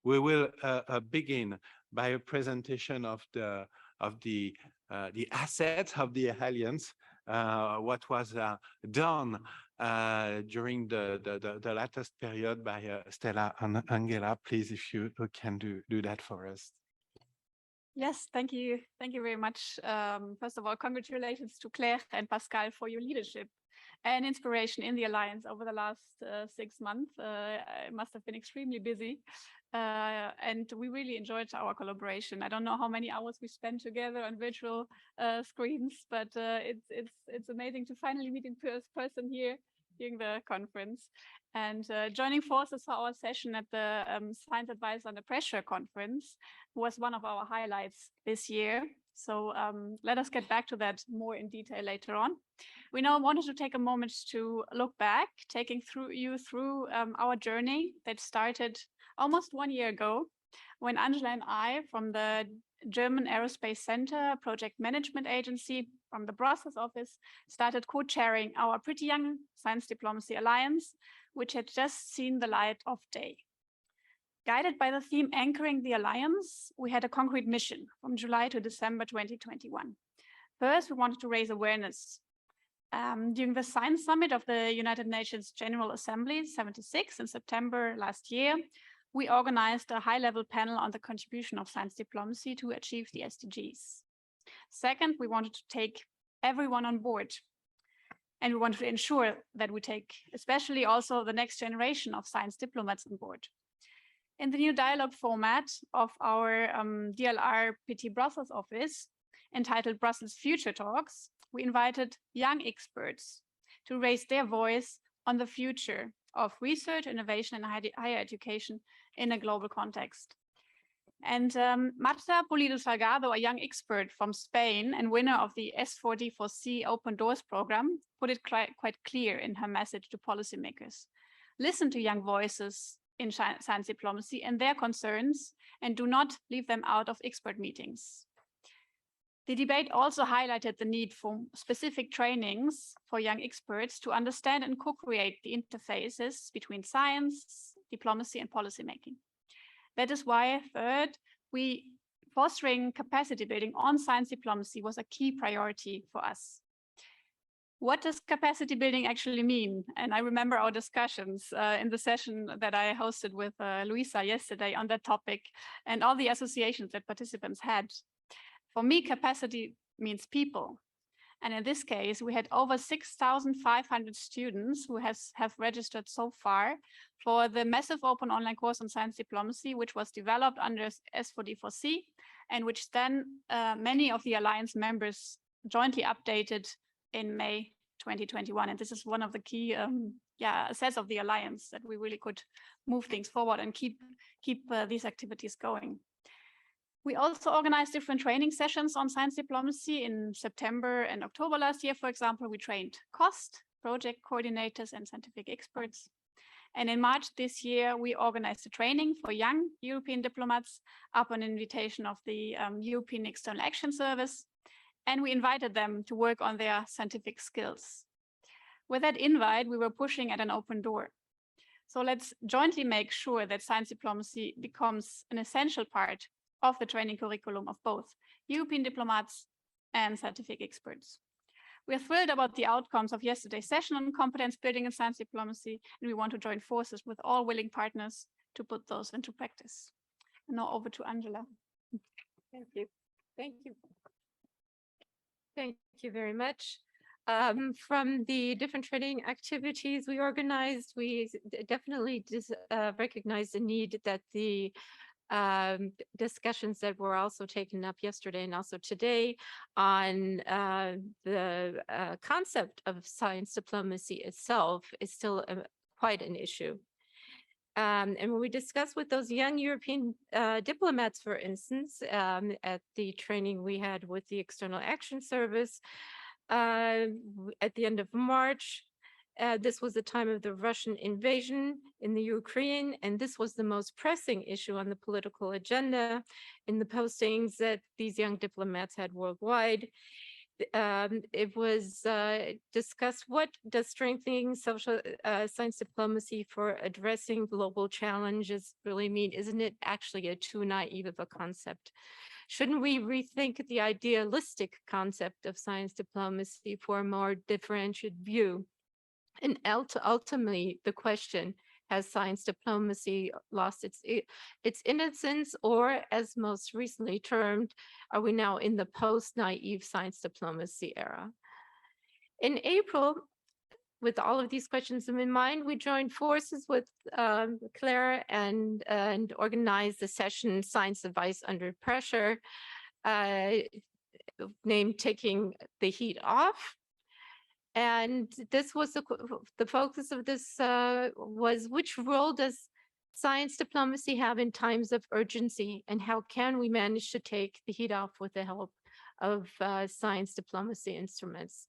We will begin by a presentation of the assets of the alliance, what was done during the latest period by Stella and Angela. Please, if you can do that for us. Yes, thank you. Thank you very much. First of all, congratulations to Claire and Pascal for your leadership and inspiration in the Alliance over the last 6 months. It must have been extremely busy. And we really enjoyed our collaboration. I don't know how many hours we spent together on virtual screens, but it's amazing to finally meet in person here during the conference. And joining forces for our session at the Science Advice Under Pressure conference was one of our highlights this year. So let us get back to that more in detail later on. We now wanted to take a moment to look back, taking you through our journey that started almost 1 year ago, when Angela and I, from the German Aerospace Center Project Management Agency from the Brussels office, started co-chairing our pretty young Science Diplomacy Alliance, which had just seen the light of day. Guided by the theme Anchoring the Alliance, we had a concrete mission from July to December 2021. First, we wanted to raise awareness. During the Science Summit of the United Nations General Assembly 76 in September last year, we organized a high-level panel on the contribution of science diplomacy to achieve the SDGs. Second, we wanted to take everyone on board. And we wanted to ensure that we take especially also the next generation of science diplomats on board. In the new dialogue format of our DLR PT Brussels office, entitled Brussels Future Talks, we invited young experts to raise their voice on the future of research, innovation, and higher education in a global context. And Marta Pulido Salgado, a young expert from Spain and winner of the S4D4C Open Doors program, put it quite clear in her message to policymakers. Listen to young voices in science diplomacy and their concerns, and do not leave them out of expert meetings. The debate also highlighted the need for specific trainings for young experts to understand and co-create the interfaces between science, diplomacy, and policymaking. That is why, third, fostering capacity building on science diplomacy was a key priority for us. What does capacity building actually mean? And I remember our discussions in the session that I hosted with Luisa yesterday on that topic, and all the associations that participants had. For me, capacity means people. And in this case, we had over 6,500 students who have registered so far for the massive open online course on science diplomacy, which was developed under S4D4C, and which then many of the Alliance members jointly updated in May 2021. And this is one of the key assets of the Alliance, that we really could move things forward and keep these activities going. We also organized different training sessions on science diplomacy in September and October last year. For example, we trained COST, project coordinators, and scientific experts. And in March this year, we organized a training for young European diplomats upon invitation of the European External Action Service. And we invited them to work on their scientific skills. With that invite, we were pushing at an open door. So let's jointly make sure that science diplomacy becomes an essential part of the training curriculum of both European diplomats and scientific experts. We are thrilled about the outcomes of yesterday's session on competence building in science diplomacy, and we want to join forces with all willing partners to put those into practice. And now over to Angela. Thank you. Thank you. Thank you very much. From the different training activities we organized, we definitely recognize the need that the discussions that were also taken up yesterday and also today on the concept of science diplomacy itself is still quite an issue. And when we discussed with those young European diplomats, for instance, at the training we had with the External Action Service at the end of March, this was the time of the Russian invasion in the Ukraine, and this was the most pressing issue on the political agenda in the postings that these young diplomats had worldwide. it was discussed, what does strengthening social science diplomacy for addressing global challenges really mean? Isn't it actually too naive of a concept? Shouldn't we rethink the idealistic concept of science diplomacy for a more differentiated view? And ultimately, the question, has science diplomacy lost its innocence, or, as most recently termed, are we now in the post-naive science diplomacy era? In April, with all of these questions in mind, we joined forces with Claire and organized the session Science Advice Under Pressure, named Taking the Heat Off. And this was the focus of this was, which role does science diplomacy have in times of urgency, and how can we manage to take the heat off with the help of science diplomacy instruments?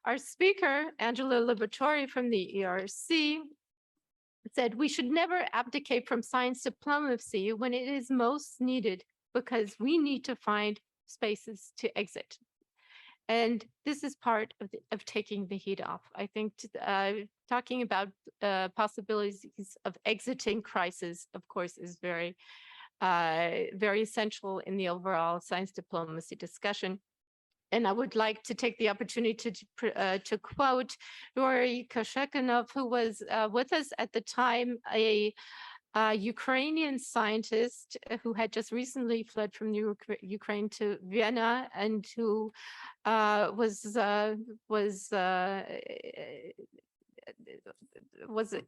Our speaker, Angela Liberatore from the ERC, said we should never abdicate from science diplomacy when it is most needed, because we need to find spaces to exit. And this is part of taking the heat off. I think talking about possibilities of exiting crisis, of course, is very, very essential in the overall science diplomacy discussion. And I would like to take the opportunity to quote Yuri Koshekinov, who was with us at the time, a Ukrainian scientist who had just recently fled from Ukraine to Vienna, and who was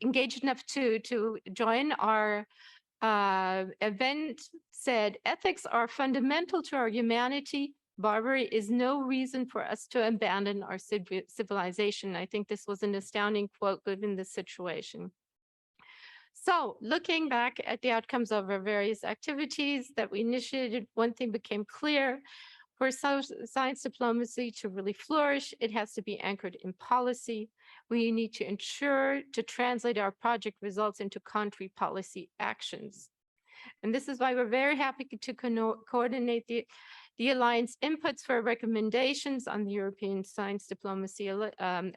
engaged enough to join our event, said, "Ethics are fundamental to our humanity. Barbary is no reason for us to abandon our civilization." I think this was an astounding quote given the situation. So, looking back at the outcomes of our various activities that we initiated, one thing became clear: for science diplomacy to really flourish, it has to be anchored in policy. We need to ensure to translate our project results into concrete policy actions. And this is why we're very happy to coordinate the Alliance inputs for recommendations on the European science diplomacy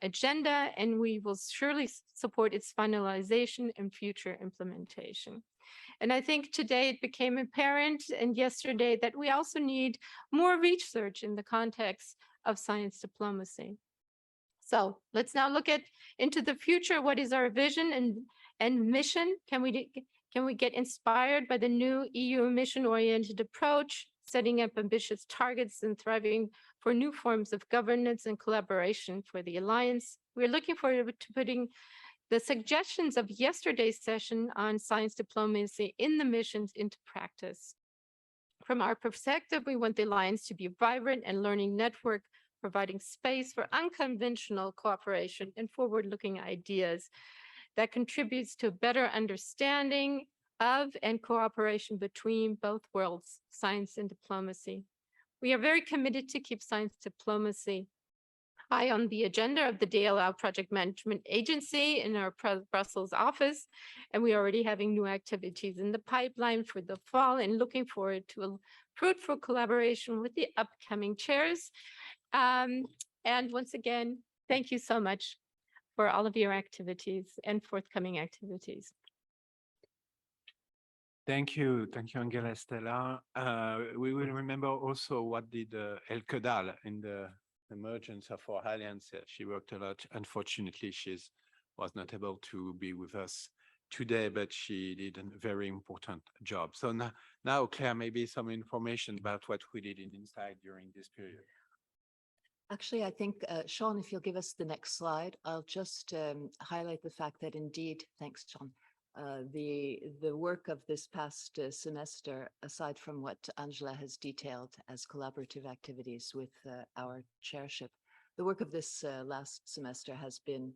agenda, and we will surely support its finalization and future implementation. And I think today it became apparent, and yesterday, that we also need more research in the context of science diplomacy. So let's now look into the future. What is our vision and mission? Can we get inspired by the new EU mission-oriented approach, setting up ambitious targets and thriving for new forms of governance and collaboration for the Alliance? We're looking forward to putting the suggestions of yesterday's session on science diplomacy in the missions into practice. From our perspective, we want the Alliance to be a vibrant and learning network, providing space for unconventional cooperation and forward-looking ideas that contributes to a better understanding of and cooperation between both worlds, science and diplomacy. We are very committed to keep science diplomacy high on the agenda of the DLL Project Management Agency in our Brussels office, and we are already having new activities in the pipeline for the fall, and looking forward to a fruitful collaboration with the upcoming chairs. And once again, thank you so much for all of your activities and forthcoming activities. Thank you, Angela, Stella. We will remember also what did Elke Dahl in the emergence of our alliance. She worked a lot. Unfortunately, she was not able to be with us today, but she did a very important job. So now, Claire, maybe some information about what we did in InsSciDE during this period. Actually, I think, Sean, if you'll give us the next slide, I'll just highlight the fact that indeed, thanks, Sean, the work of this past semester, aside from what Angela has detailed as collaborative activities with our chairship, the work of this last semester has been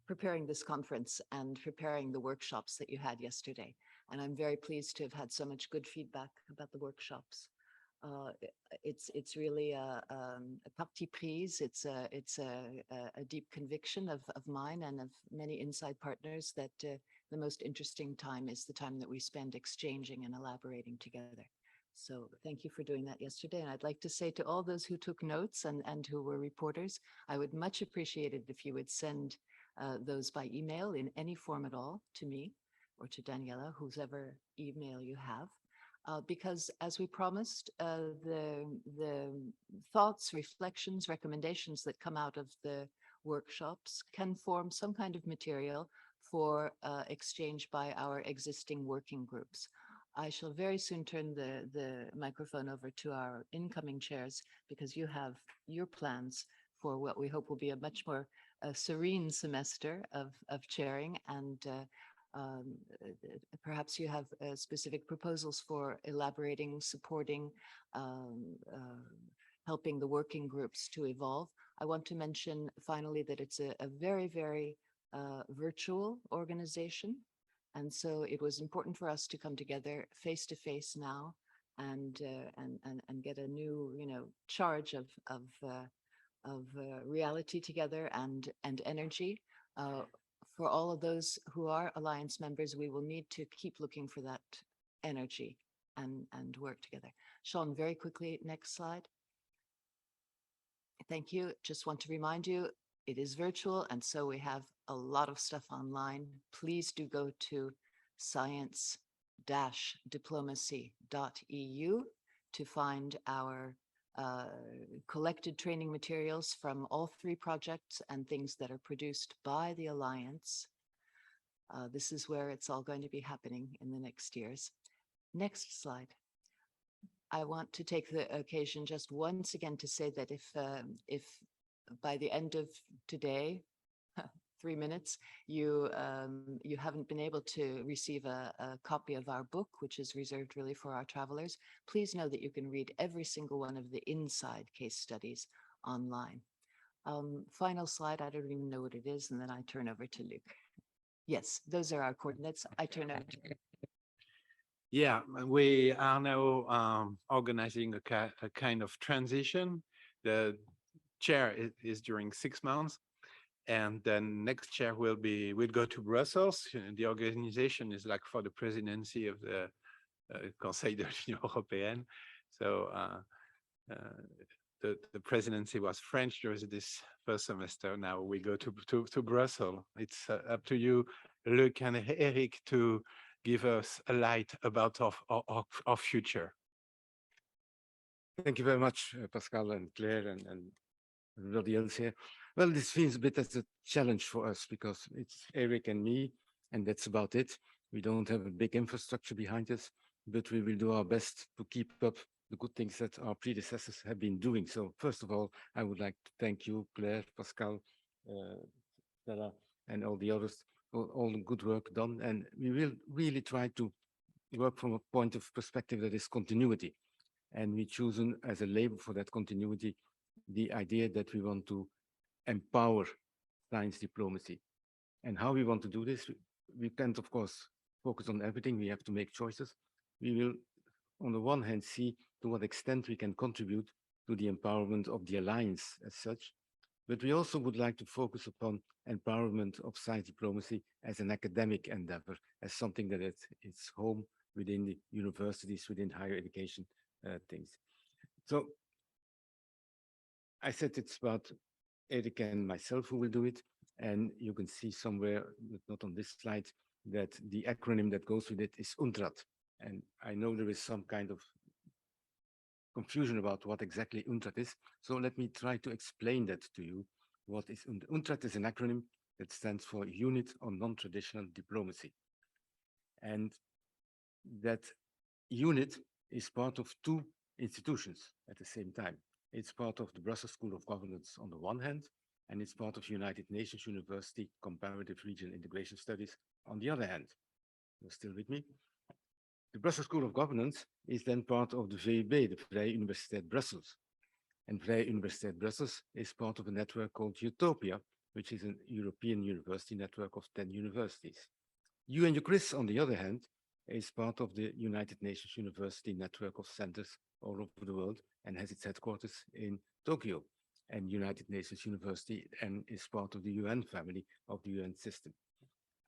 preparing this conference and preparing the workshops that you had yesterday. And I'm very pleased to have had so much good feedback about the workshops. It's really a parti prise. It's a deep conviction of mine and of many InsSciDE partners that the most interesting time is the time that we spend exchanging and elaborating together. So thank you for doing that yesterday. And I'd like to say to all those who took notes and who were reporters, I would much appreciate it if you would send those by email in any form at all to me or to Daniela, whosever email you have. Because as we promised, the thoughts, reflections, recommendations that come out of the workshops can form some kind of material for exchange by our existing working groups. I shall very soon turn the microphone over to our incoming chairs because you have your plans for what we hope will be a much more serene semester of chairing, and perhaps you have specific proposals for elaborating, supporting, helping the working groups to evolve. I want to mention finally that it's a very, very virtual organization. And so it was important for us to come together face to face now and get a new, charge of reality together and energy. For all of those who are Alliance members, we will need to keep looking for that energy and work together. Sean, very quickly, next slide. Thank you. Just want to remind you, it is virtual, and so we have a lot of stuff online. Please do go to science-diplomacy.eu to find our collected training materials from all three projects and things that are produced by the Alliance. This is where it's all going to be happening in the next years. Next slide. I want to take the occasion just once again to say that if by the end of today, 3 minutes, you haven't been able to receive a copy of our book, which is reserved really for our travelers, please know that you can read every single one of the InsSciDE case studies online. Final slide, I don't even know what it is, and then I turn over to Luc. Yes, those are our coordinates. I turn over to Luc. Yeah, we are now organizing a kind of transition. The chair is during 6 months, and then next chair will go to Brussels. The organization is like for the presidency of the Conseil de l'Union Européenne. So the presidency was French during this first semester. Now we go to Brussels. It's up to you, Luc and Eric, to give us a light about our future. Thank you very much, Pascal and Claire and everybody else here. Well, this feels a bit as a challenge for us because it's Eric and me, and that's about it. We don't have a big infrastructure behind us, but we will do our best to keep up the good things that our predecessors have been doing. So first of all, I would like to thank you, Claire, Pascal, Stella, and all the others, all the good work done. And we will really try to work from a point of perspective that is continuity. And we chosen as a label for that continuity the idea that we want to empower science diplomacy. And how we want to do this, we can't, of course, focus on everything. We have to make choices. We will, on the one hand, see to what extent we can contribute to the empowerment of the alliance as such. But we also would like to focus upon empowerment of science diplomacy as an academic endeavor, as something that it's home within the universities, within higher education things. So I said it's about Eric and myself who will do it. And you can see somewhere, not on this slide, that the acronym that goes with it is Untrade. And I know there is some kind of confusion about what exactly Untrade is. So let me try to explain that to you. What is Untrade? Untrade is an acronym that stands for Unit on Non-Traditional Diplomacy. And that unit is part of two institutions at the same time. It's part of the Brussels School of Governance on the one hand, and it's part of United Nations University Comparative Region Integration Studies on the other hand. You're still with me? The Brussels School of Governance is then part of the VUB, the Vrije Universiteit Brussels. And Vrije Universiteit Brussels is part of a network called Utopia, which is a European university network of 10 universities. UNU-CRIS, on the other hand, is part of the United Nations University network of centers all over the world and has its headquarters in Tokyo. And United Nations University and is part of the UN family of the UN system.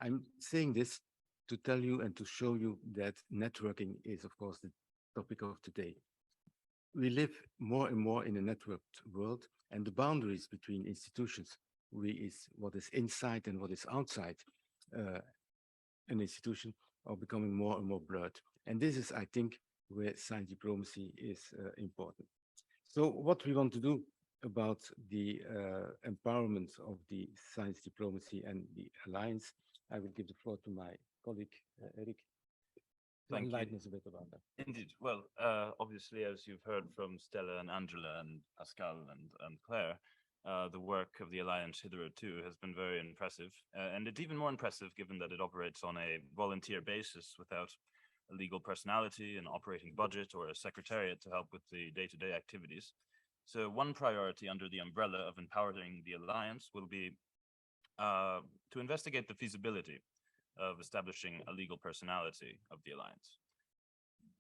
I'm saying this to tell you and to show you that networking is, of course, the topic of today. We live more and more in a networked world, and the boundaries between institutions, what is inside and what is outside an institution, are becoming more and more blurred. And this is, I think, where science diplomacy is important. So what we want to do about the empowerment of the science diplomacy and the alliance, I will give the floor to my colleague, Eric. Thank enlighten you. us a bit about that. Indeed. Well, obviously, as you've heard from Stella and Angela and Pascal and Claire, the work of the Alliance hitherto has been very impressive. And it's even more impressive given that it operates on a volunteer basis without a legal personality, an operating budget, or a secretariat to help with the day-to-day activities. So one priority under the umbrella of empowering the Alliance will be to investigate the feasibility of establishing a legal personality of the Alliance.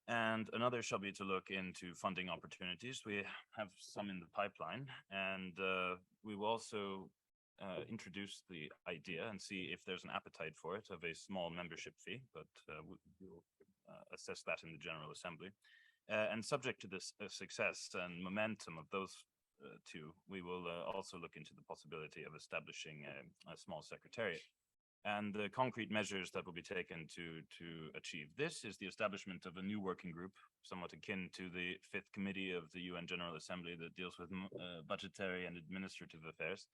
And another shall be to look into funding opportunities. We have some in the pipeline, and we will also introduce the idea and see if there's an appetite for it of a small membership fee, but we'll assess that in the General Assembly. And subject to this success and momentum of those two, we will also look into the possibility of establishing a small secretariat. And the concrete measures that will be taken to achieve this is the establishment of a new working group, somewhat akin to the 5th Committee of the UN General Assembly that deals with budgetary and administrative affairs.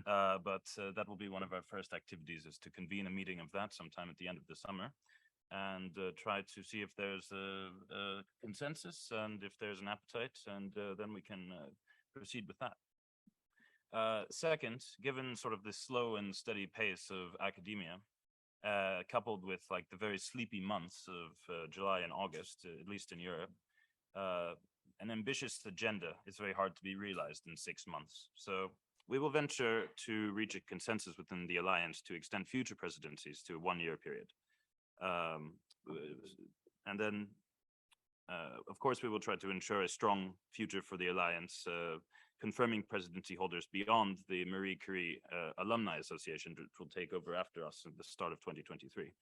But that will be one of our first activities, is to convene a meeting of that sometime at the end of the summer and try to see if there's a consensus and if there's an appetite, and then we can proceed with that. Second, given sort of the slow and steady pace of academia, coupled with like the very sleepy months of July and August, at least in Europe, an ambitious agenda is very hard to be realized in 6 months. So we will venture to reach a consensus within the Alliance to extend future presidencies to a 1-year period. And then, of course, we will try to ensure a strong future for the Alliance, confirming presidency holders beyond the Marie Curie Alumni Association, which will take over after us at the start of 2023.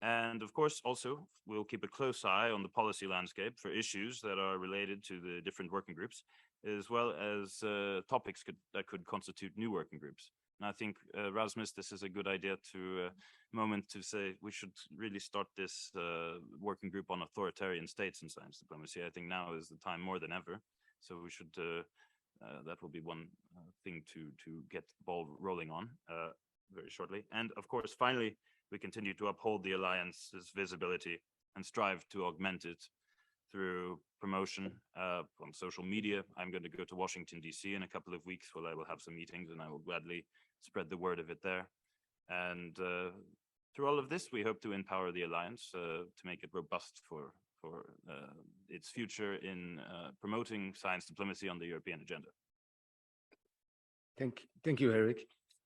And of course, also, we'll keep a close eye on the policy landscape for issues that are related to the different working groups, as well as topics that could constitute new working groups. And I think, Rasmus, this is a good idea to moment to say we should really start this working group on authoritarian states in science diplomacy. I think now is the time more than ever. So we should, that will be one thing to get the ball rolling on very shortly. And of course, finally, we continue to uphold the Alliance's visibility and strive to augment it through promotion on social media. I'm going to go to Washington, D.C. in a couple of weeks where I will have some meetings, and I will gladly spread the word of it there. And through all of this, we hope to empower the Alliance to make it robust for its future in promoting science diplomacy on the European agenda. Thank you, Eric.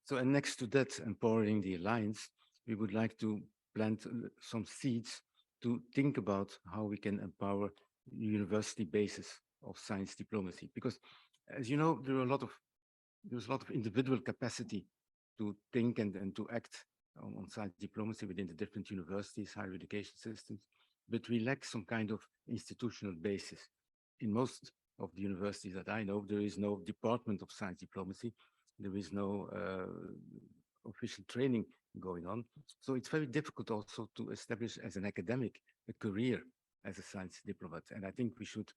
So, and next to that, empowering the Alliance, we would like to plant some seeds to think about how we can empower the university basis of science diplomacy. Because, as you know, there's a lot of individual capacity to think and to act on science diplomacy within the different universities, higher education systems, but we lack some kind of institutional basis. In most of the universities that I know, there is no department of science diplomacy. There is no official training going on. So it's very difficult also to establish as an academic a career as a science diplomat. And I think we should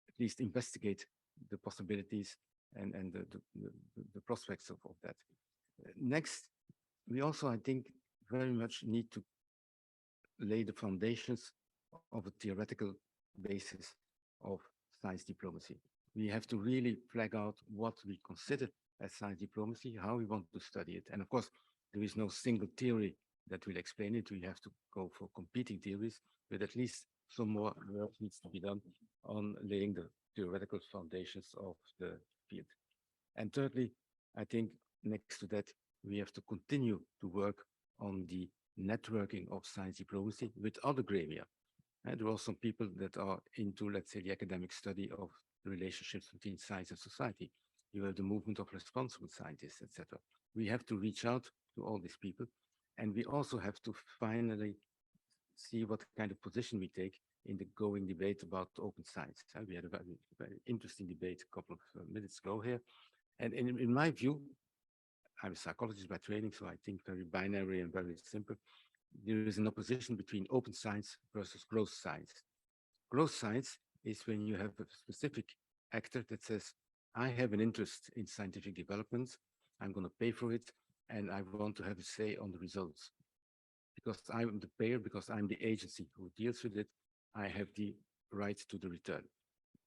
at least investigate the possibilities and the prospects of that. Next, we also, I think, very much need to lay the foundations of a theoretical basis of science diplomacy. We have to really flag out what we consider as science diplomacy, how we want to study it. And of course, there is no single theory that will explain it. We have to go for competing theories, but at least some more work needs to be done on laying the theoretical foundations of the field. And thirdly, I think next to that, we have to continue to work on the networking of science diplomacy with other gremia. And there are some people that are into, let's say, the academic study of the relationships between science and society. You have the movement of responsible scientists, etc. We have to reach out to all these people. And we also have to finally see what kind of position we take in the going debate about open science. We had a very, very interesting debate a couple of minutes ago here. And in my view, I'm a psychologist by training, so I think very binary and very simple. There is an opposition between open science versus growth science. Growth science is when you have a specific actor that says, I have an interest in scientific developments, I'm going to pay for it, and I want to have a say on the results. Because I'm the payer, because I'm the agency who deals with it, I have the right to the return.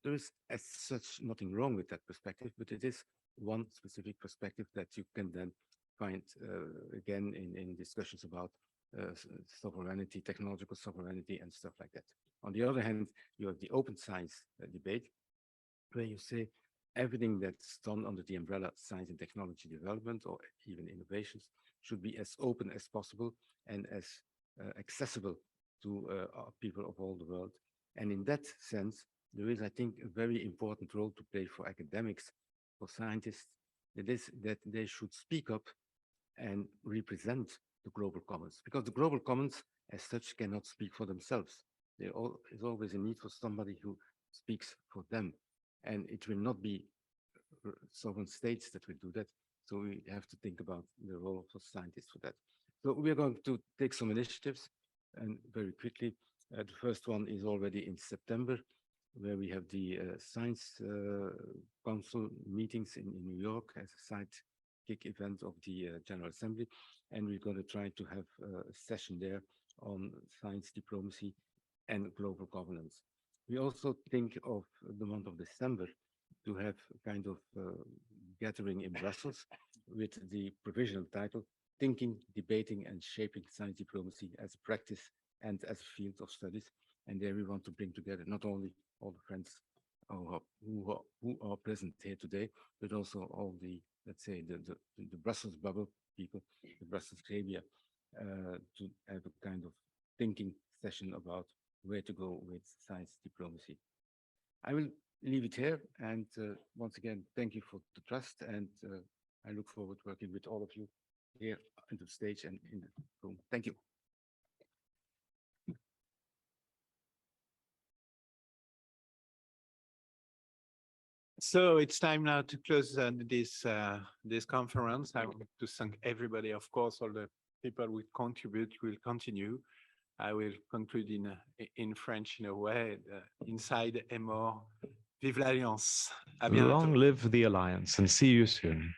There is as such nothing wrong with that perspective, but it is one specific perspective that you can then find again in discussions about sovereignty, technological sovereignty and stuff like that. On the other hand, you have the open science debate, where you say everything that's done under the umbrella science and technology development or even innovations should be as open as possible and as accessible to people of all the world. And in that sense, there is, I think, a very important role to play for academics, for scientists, that is that they should speak up and represent the global commons, because the global commons as such cannot speak for themselves. There is always a need for somebody who speaks for them. And it will not be sovereign states that will do that. So we have to think about the role of scientists for that. So we are going to take some initiatives, and very quickly, the first one is already in September, where we have the Science Council meetings in New York as a sidekick event of the General Assembly. And we're going to try to have a session there on science diplomacy and global governance. We also think of the month of December to have a kind of gathering in Brussels with the provisional title, Thinking, Debating and Shaping Science Diplomacy as a Practice and as a Field of Studies. And there we want to bring together not only all the friends who are present here today, but also all the, let's say, the Brussels bubble people, the Brussels Arabia, to have a kind of thinking session about where to go with science diplomacy. I will leave it here, and once again, thank you for the trust, and I look forward to working with all of you here on the stage and in the room. Thank you. So it's time now to close this conference. I want to thank everybody, of course, all the people who contribute will continue. I will conclude in French in a way. InsSciDE est mort. Vive l'Alliance. À bientôt. Long live the Alliance, and see you soon.